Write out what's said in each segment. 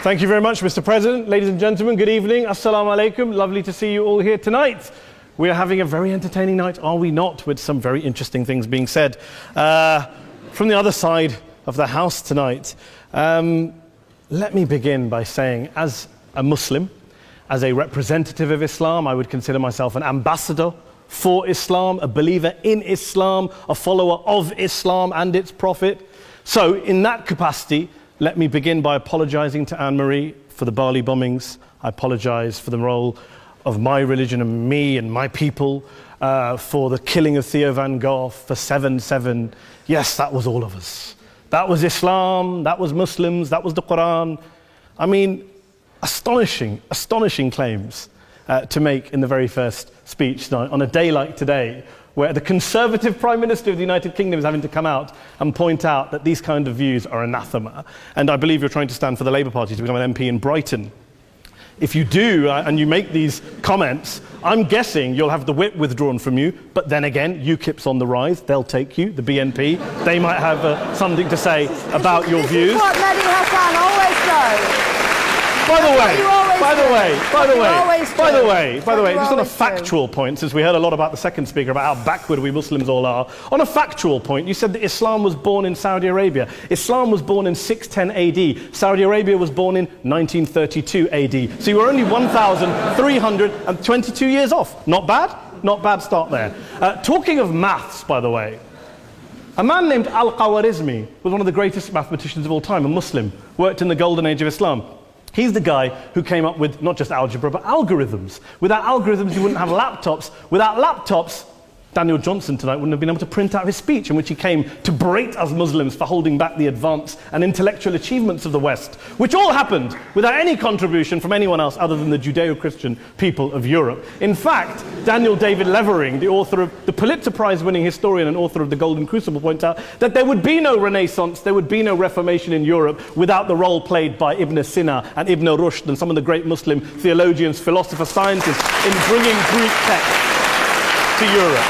Thank you very much, Mr. President. Ladies and gentlemen, good evening. Assalamu alaikum. Lovely to see you all here tonight. We are having a very entertaining night, are we not, with some very interesting things being said from the other side of the house tonight. Let me begin by saying, as a Muslim, as a representative of Islam, I would consider myself an ambassador for Islam, a believer in Islam, a follower of Islam and its Prophet. So in that capacity, let me begin by apologizing to Anne-Marie for the Bali bombings. I apologize for the role of my religion and me and my people, for the killing of Theo van Gogh, for 7/7. Yes, that was all of us. That was Islam, that was Muslims, that was the Quran. I mean, astonishing claims to make in the very first speech tonight, on a day like today, where the Conservative Prime Minister of the United Kingdom is having to come out and point out that these kind of views are anathema. And I believe you're trying to stand for the Labour Party to become an MP in Brighton. If you do, and you make these comments, I'm guessing you'll have the whip withdrawn from you, but then again, UKIP's on the rise, they'll take you, the BNP, they might have something to say about your views. This is what Mehdi Hassan always does. By the way, just on a factual point, since we heard a lot about the second speaker, about how backward we Muslims all are, on a factual point, you said that Islam was born in Saudi Arabia. Islam was born in 610 AD. Saudi Arabia was born in 1932 AD. So you were only 1,322 years off. Not bad? Not bad start there. Talking of maths, by the way, a man named Al-Khawarizmi was one of the greatest mathematicians of all time, a Muslim, worked in the golden age of Islam. He's the guy who came up with not just algebra, but algorithms. Without algorithms, you wouldn't have laptops. Without laptops, Daniel Johnson tonight wouldn't have been able to print out his speech in which he came to berate us Muslims for holding back the advance and intellectual achievements of the West, which all happened without any contribution from anyone else other than the Judeo-Christian people of Europe. In fact, Daniel David Levering, the author of the Pulitzer Prize-winning historian and author of The Golden Crucible, points out that there would be no Renaissance, there would be no Reformation in Europe without the role played by Ibn Sina and Ibn Rushd and some of the great Muslim theologians, philosophers, scientists in bringing Greek texts to Europe.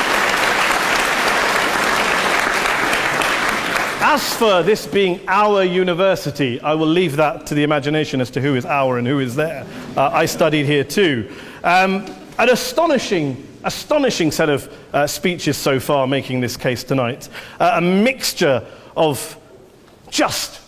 As for this being our university, I will leave that to the imagination as to who is our and who is there. I studied here too. An astonishing set of speeches so far making this case tonight. A mixture of just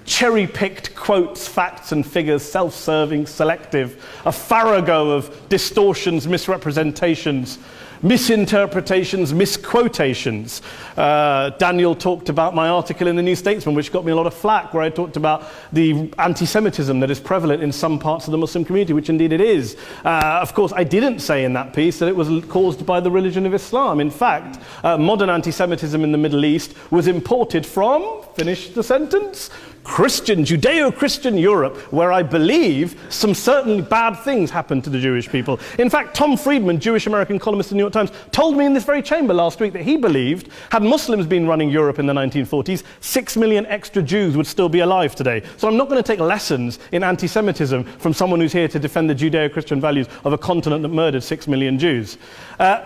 cherry-picked quotes, facts and figures, self-serving, selective, a farrago of distortions, misrepresentations, misinterpretations, misquotations. Daniel talked about my article in the New Statesman, which got me a lot of flack, where I talked about the anti-Semitism that is prevalent in some parts of the Muslim community, which indeed it is. Of course, I didn't say in that piece that it was caused by the religion of Islam. In fact, modern anti-Semitism in the Middle East was imported from, finish the sentence, Judeo-Christian Europe, where I believe some certainly bad things happened to the Jewish people. In fact, Tom Friedman, Jewish-American columnist in the New York Times, told me in this very chamber last week that he believed, had Muslims been running Europe in the 1940s, 6 million extra Jews would still be alive today. So I'm not going to take lessons in anti-Semitism from someone who's here to defend the Judeo-Christian values of a continent that murdered 6 million Jews.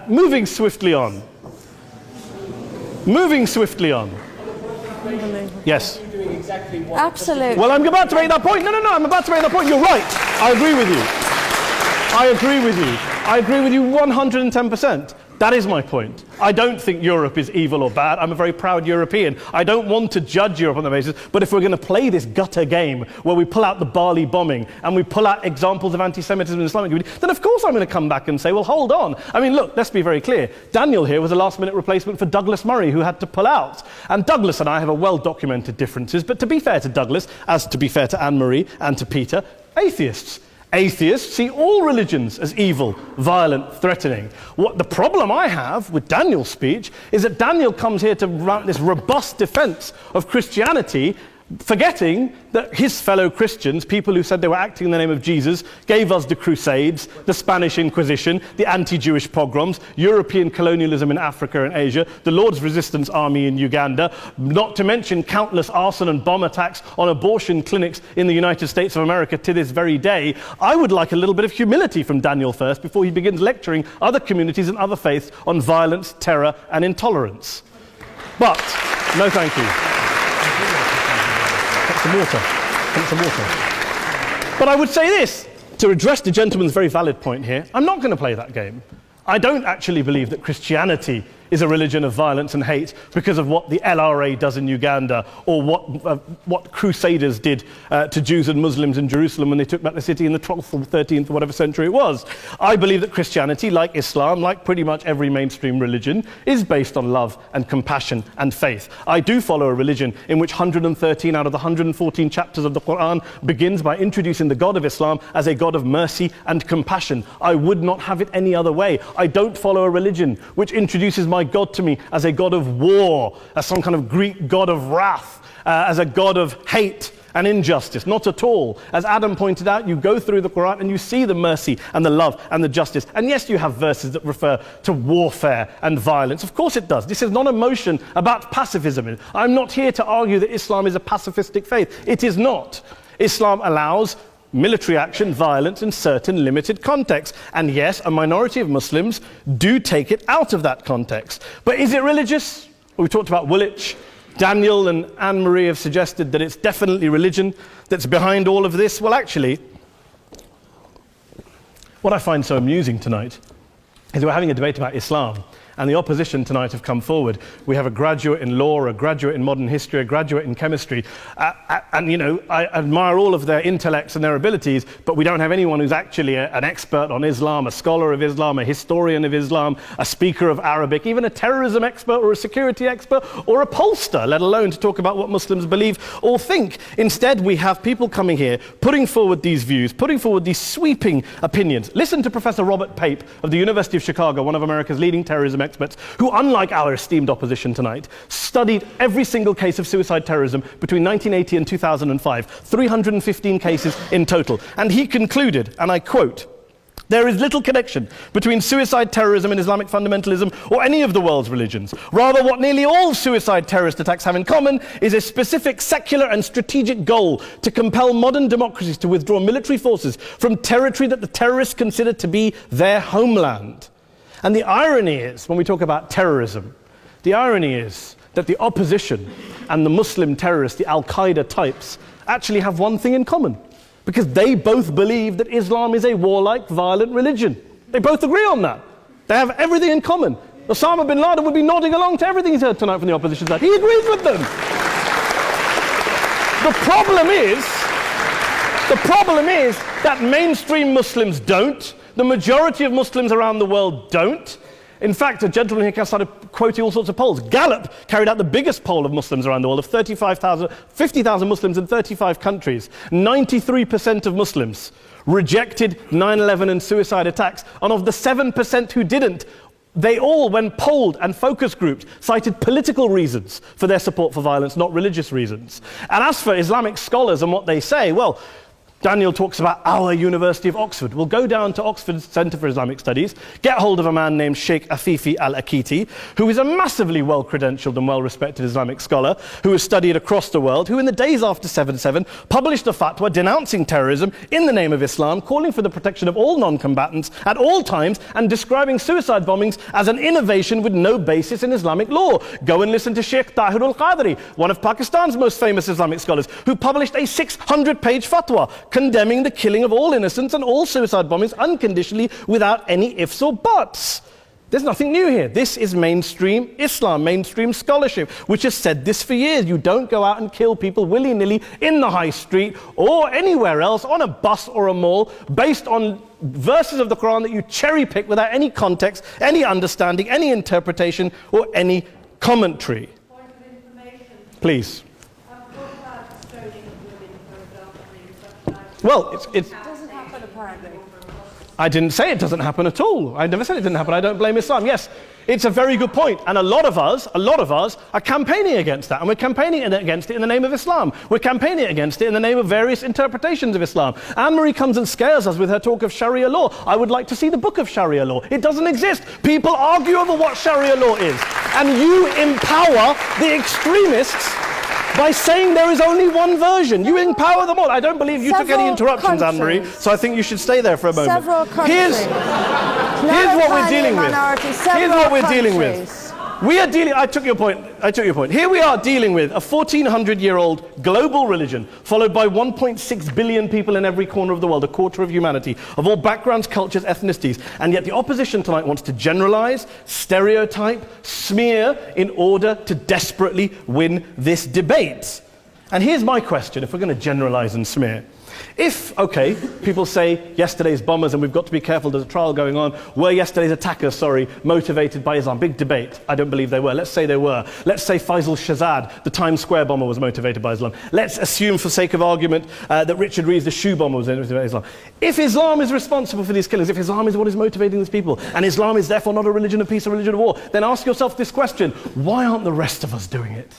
Moving swiftly on. Yes. Absolutely. Well, I'm about to make that point. No, I'm about to make that point. You're right. I agree with you 110%. That is my point. I don't think Europe is evil or bad. I'm a very proud European. I don't want to judge Europe on that basis, but if we're going to play this gutter game where we pull out the Bali bombing and we pull out examples of anti-Semitism in the Islamic community, then of course I'm going to come back and say, well, hold on. I mean, look, let's be very clear. Daniel here was a last-minute replacement for Douglas Murray, who had to pull out. And Douglas and I have a well-documented differences, but to be fair to Douglas, as to be fair to Anne-Marie and to Peter, atheists. Atheists see all religions as evil, violent, threatening. What the problem I have with Daniel's speech is that Daniel comes here to run this robust defense of Christianity, forgetting that his fellow Christians, people who said they were acting in the name of Jesus, gave us the Crusades, the Spanish Inquisition, the anti-Jewish pogroms, European colonialism in Africa and Asia, the Lord's Resistance Army in Uganda, not to mention countless arson and bomb attacks on abortion clinics in the United States of America to this very day. I would like a little bit of humility from Daniel first before he begins lecturing other communities and other faiths on violence, terror and intolerance. But, no thank you. Some water. But I would say this, to address the gentleman's very valid point here, I'm not going to play that game. I don't actually believe that Christianity is a religion of violence and hate because of what the LRA does in Uganda or what Crusaders did to Jews and Muslims in Jerusalem when they took back the city in the 12th or 13th or whatever century it was. I believe that Christianity, like Islam, like pretty much every mainstream religion, is based on love and compassion and faith. I do follow a religion in which 113 out of the 114 chapters of the Quran begins by introducing the God of Islam as a God of mercy and compassion. I would not have it any other way. I don't follow a religion which introduces my God to me as a God of war, as some kind of Greek God of wrath, as a God of hate and injustice. Not at all. As Adam pointed out, you go through the Quran and you see the mercy and the love and the justice. And yes, you have verses that refer to warfare and violence. Of course it does. This is not a motion about pacifism. I'm not here to argue that Islam is a pacifistic faith. It is not. Islam allows military action, violence in certain limited contexts. And yes, a minority of Muslims do take it out of that context. But is it religious? We talked about Woolwich. Daniel and Anne-Marie have suggested that it's definitely religion that's behind all of this. Well, actually, what I find so amusing tonight is we're having a debate about Islam. And the opposition tonight have come forward. We have a graduate in law, a graduate in modern history, a graduate in chemistry. And, you know, I admire all of their intellects and their abilities, but we don't have anyone who's actually an expert on Islam, a scholar of Islam, a historian of Islam, a speaker of Arabic, even a terrorism expert or a security expert or a pollster, let alone to talk about what Muslims believe or think. Instead, we have people coming here, putting forward these views, putting forward these sweeping opinions. Listen to Professor Robert Pape of the University of Chicago, one of America's leading terrorism experts, who, unlike our esteemed opposition tonight, studied every single case of suicide terrorism between 1980 and 2005, 315 cases in total. And he concluded, and I quote, "There is little connection between suicide terrorism and Islamic fundamentalism or any of the world's religions. Rather, what nearly all suicide terrorist attacks have in common is a specific secular and strategic goal to compel modern democracies to withdraw military forces from territory that the terrorists consider to be their homeland." And the irony is, when we talk about terrorism, the irony is that the opposition and the Muslim terrorists, the Al-Qaeda types, actually have one thing in common, because they both believe that Islam is a warlike, violent religion. They both agree on that. They have everything in common. Osama bin Laden would be nodding along to everything he's heard tonight from the opposition side. He agrees with them. The problem is that mainstream Muslims don't. The majority of Muslims around the world don't. In fact, a gentleman here started quoting all sorts of polls. Gallup carried out the biggest poll of Muslims around the world, of 50,000 Muslims in 35 countries. 93% of Muslims rejected 9/11 and suicide attacks. And of the 7% who didn't, they all, when polled and focus grouped, cited political reasons for their support for violence, not religious reasons. And as for Islamic scholars and what they say, well, Daniel talks about our University of Oxford. We'll go down to Oxford Centre for Islamic Studies, get hold of a man named Sheikh Afifi al-Akiti, who is a massively well-credentialed and well-respected Islamic scholar, who has studied across the world, who in the days after 7/7 published a fatwa denouncing terrorism in the name of Islam, calling for the protection of all non-combatants at all times, and describing suicide bombings as an innovation with no basis in Islamic law. Go and listen to Sheikh Tahir al-Qadri, one of Pakistan's most famous Islamic scholars, who published a 600-page fatwa condemning the killing of all innocents and all suicide bombings unconditionally without any ifs or buts. There's nothing new here. This is mainstream Islam, mainstream scholarship, which has said this for years. You don't go out and kill people willy-nilly in the high street or anywhere else, on a bus or a mall, based on verses of the Quran that you cherry-pick without any context, any understanding, any interpretation, or any commentary. Point of information. Please. Well, it doesn't happen apparently. I didn't say it doesn't happen at all. I never said it didn't happen. I don't blame Islam. Yes, it's a very good point. And a lot of us are campaigning against that. And we're campaigning against it in the name of Islam. We're campaigning against it in the name of various interpretations of Islam. Anne-Marie comes and scares us with her talk of Sharia law. I would like to see the book of Sharia law. It doesn't exist. People argue over what Sharia law is. And you empower the extremists by saying there is only one version. You empower them all. I don't believe you took any interruptions, Anne-Marie, so I think you should stay there for a moment. Several countries. Here's what we're dealing with. Here's what we're dealing with. We are dealing, I took your point. Here we are dealing with a 1400-year-old global religion followed by 1.6 billion people in every corner of the world, a quarter of humanity, of all backgrounds, cultures, ethnicities. And yet the opposition tonight wants to generalize, stereotype, smear in order to desperately win this debate. And here's my question, if we're going to generalize and smear. If, okay, people say yesterday's bombers, and we've got to be careful, there's a trial going on, were yesterday's attackers, motivated by Islam? Big debate. I don't believe they were. Let's say they were. Let's say Faisal Shahzad, the Times Square bomber, was motivated by Islam. Let's assume, for sake of argument, that Richard Reeves, the shoe bomber, was motivated by Islam. If Islam is responsible for these killings, if Islam is what is motivating these people, and Islam is therefore not a religion of peace, a religion of war, then ask yourself this question: why aren't the rest of us doing it?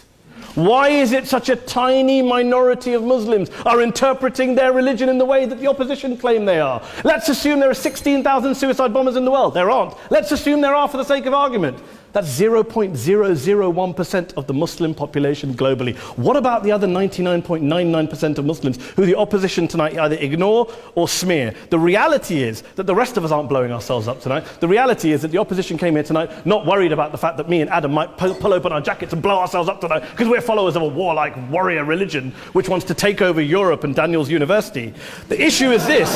Why is it such a tiny minority of Muslims are interpreting their religion in the way that the opposition claim they are? Let's assume there are 16,000 suicide bombers in the world. There aren't. Let's assume there are for the sake of argument. That's 0.001% of the Muslim population globally. What about the other 99.99% of Muslims who the opposition tonight either ignore or smear? The reality is that the rest of us aren't blowing ourselves up tonight. The reality is that the opposition came here tonight not worried about the fact that me and Adam might pull open our jackets and blow ourselves up tonight because we're followers of a warlike warrior religion which wants to take over Europe and Daniel's university. The issue is this.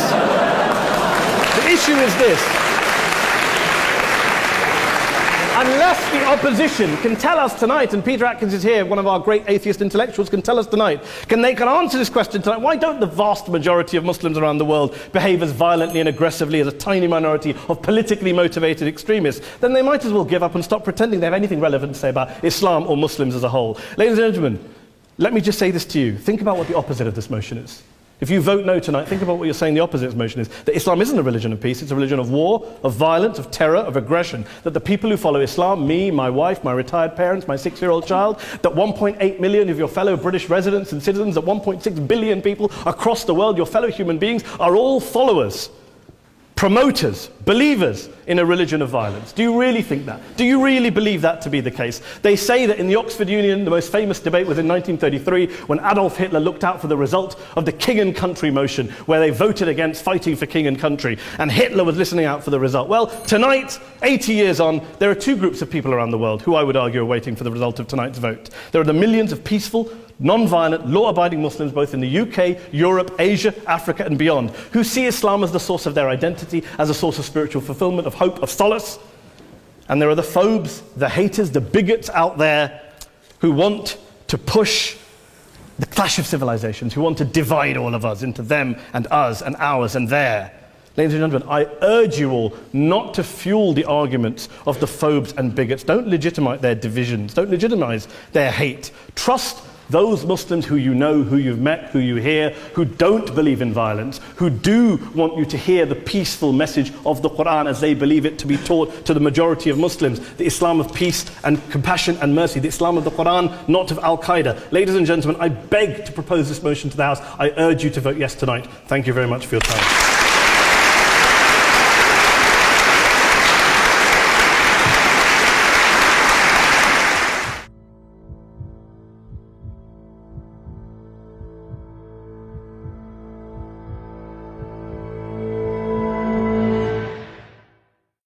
Unless the opposition can tell us tonight, and Peter Atkins is here, one of our great atheist intellectuals, can tell us tonight, can answer this question tonight: why don't the vast majority of Muslims around the world behave as violently and aggressively as a tiny minority of politically motivated extremists? Then they might as well give up and stop pretending they have anything relevant to say about Islam or Muslims as a whole. Ladies and gentlemen, let me just say this to you. Think about what the opposite of this motion is. If you vote no tonight, think about what you're saying the opposite motion is. That Islam isn't a religion of peace, it's a religion of war, of violence, of terror, of aggression. That the people who follow Islam, me, my wife, my retired parents, my 6-year-old child, that 1.8 million of your fellow British residents and citizens, that 1.6 billion people across the world, your fellow human beings, are all followers, promoters, believers in a religion of violence. Do you really think that? Do you really believe that to be the case? They say that in the Oxford Union, the most famous debate was in 1933 when Adolf Hitler looked out for the result of the King and Country motion, where they voted against fighting for King and Country, and Hitler was listening out for the result. Well, tonight, 80 years on, there are two groups of people around the world who I would argue are waiting for the result of tonight's vote. There are the millions of peaceful, non-violent, law-abiding Muslims both in the UK, Europe, Asia, Africa and beyond, who see Islam as the source of their identity, as a source of spiritual fulfillment, of hope, of solace. And there are the phobes, the haters, the bigots out there who want to push the clash of civilizations, who want to divide all of us into them and us and ours and their. Ladies and gentlemen, I urge you all not to fuel the arguments of the phobes and bigots. Don't legitimize their divisions. Don't legitimize their hate. Trust those Muslims who you know, who you've met, who you hear, who don't believe in violence, who do want you to hear the peaceful message of the Quran as they believe it to be taught to the majority of Muslims, the Islam of peace and compassion and mercy, the Islam of the Quran, not of Al-Qaeda. Ladies and gentlemen, I beg to propose this motion to the House. I urge you to vote yes tonight. Thank you very much for your time.